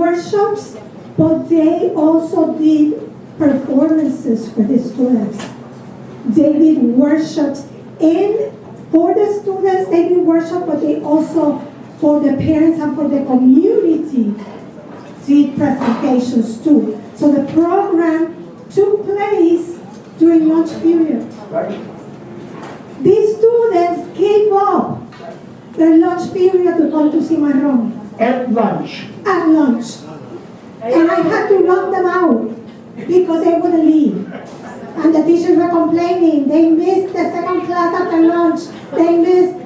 workshops, but they also did performances for the students. They did workshops, and for the students, they did workshops, but they also, for the parents and for the community, did presentations too. So the program took place during lunch period. Right. These students gave up their lunch period to come to Cimarron At lunch. at lunch. And I had to lock them out because they wouldn't leave. And the teachers were complaining. They missed the second class after lunch. They missed.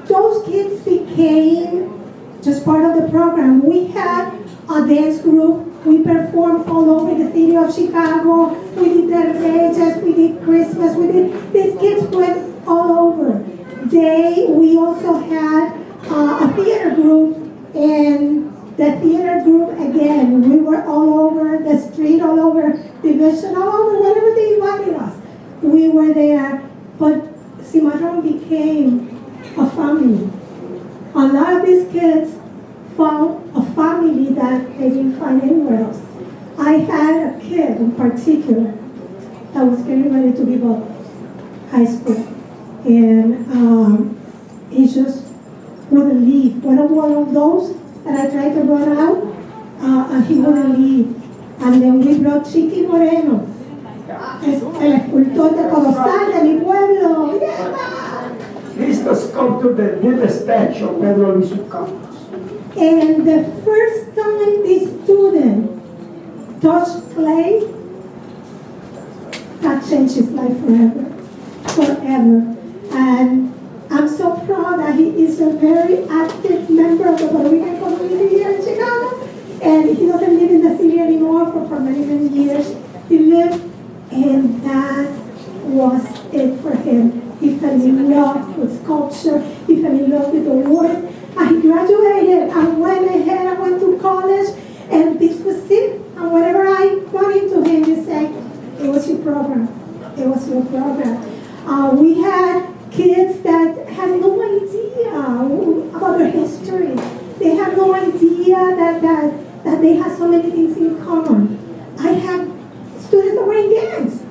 Those kids became just part of the program. We had a dance group. We performed all over the city of Chicago. We did the Reyes, we did Christmas, these kids went all over. We also had a theater group, and the theater group, again, we were all over the street, all over Division, all over, wherever they invited us. We were there, but Cimarron became a family. A lot of these kids found a family that they didn't find anywhere else. I had a kid in particular that was getting ready to give up high school, and he just wouldn't leave. One of those that I tried to run out, he wouldn't leave. And then we brought Chiqui Moreno, el escultor de Colosal de mi pueblo. Yeah. Please just come to the little statue of Pedro Luis Campos. And the first time this student touched clay, that changed his life forever. Forever. And I'm so proud that he is a very active member of the Puerto Rican community here in Chicago. And he doesn't live in the city anymore for many, many years. He lived, and that was it for him. He fell in love with sculpture. He fell in love with the work. I graduated. I went ahead. I went to college, and this was it. And whenever I run into him, he said, "It was your program. It was your program." We had kids that had no idea about their history. They had no idea that they had so many things in common. I had students that were in gangs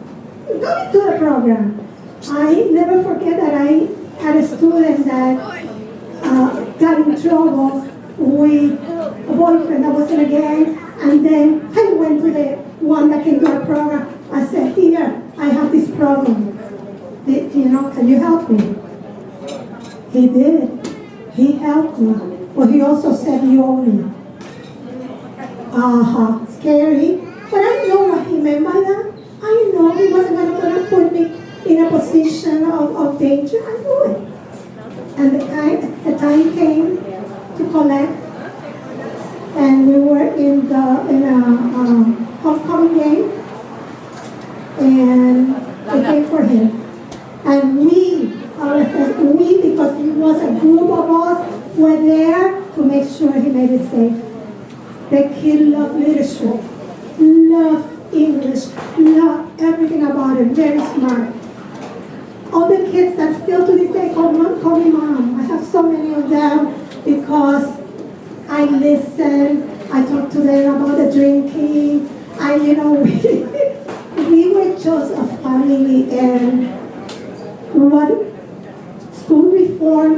going to the program. I never forget that I had a student that got in trouble with a boyfriend that was in a gang, and then I went to the one that came to our program. I said, "Here, I have this problem. Can you help me?" He did. He helped me. But he also said, "You owe me." Scary. But I know what he meant by that. I know he wasn't going to put me in a position of danger. I knew it. And the time came to collect, and we were in a homecoming game, and we came for him. And we, because it was a group of us, were there to make sure he made it safe. The kid loved literature, loved English, loved everything about it, very smart. All the kids that still to this day call me mom. I have so many of them because I listen, I talk to them about the drinking. We were just a family, and what school reform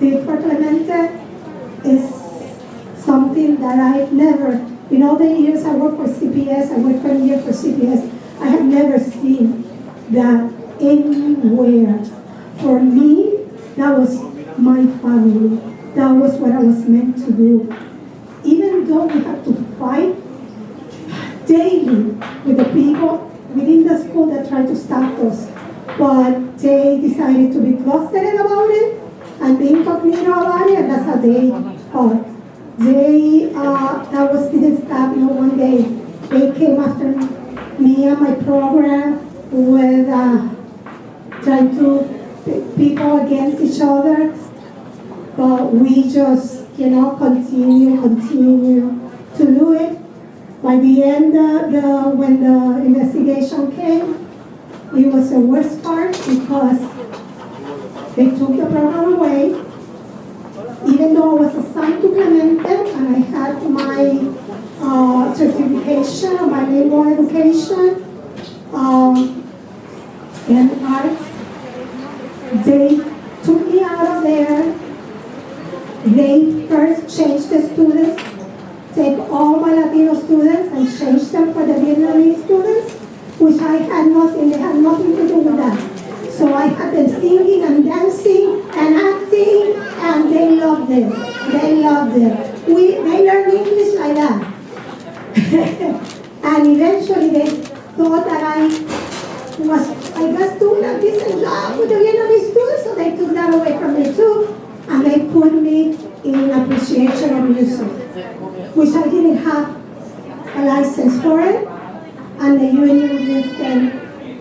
did for Clemente is something that I've never, in all the years I worked for CPS, I worked 20 years for CPS, I have never seen that anywhere. For me, that was my family. That was what I was meant to do. Even though we have to fight daily with the people within the school that try to stop us, but they decided to be closeted about it and be incognito about it, and that's how they fought. That didn't stop. One day they came after me and my program with trying to pit people against each other, but we just continue to do it. By the end, when the investigation came, it was the worst part because they took the program away. Even though I was assigned to Clemente and I had my specialization, I need more education in arts. They took me out of there. They first changed the students, take all my Latino students and change them for the Vietnamese students, which I had nothing, they had nothing to do with that. So I had them singing and dancing and acting, and they loved it. They loved it. They learned English like that. And eventually they thought that I was doing a decent job with the Vietnamese students, so they took that away from me too. And they put me in appreciation of music, which I didn't have a license for it, and the union just then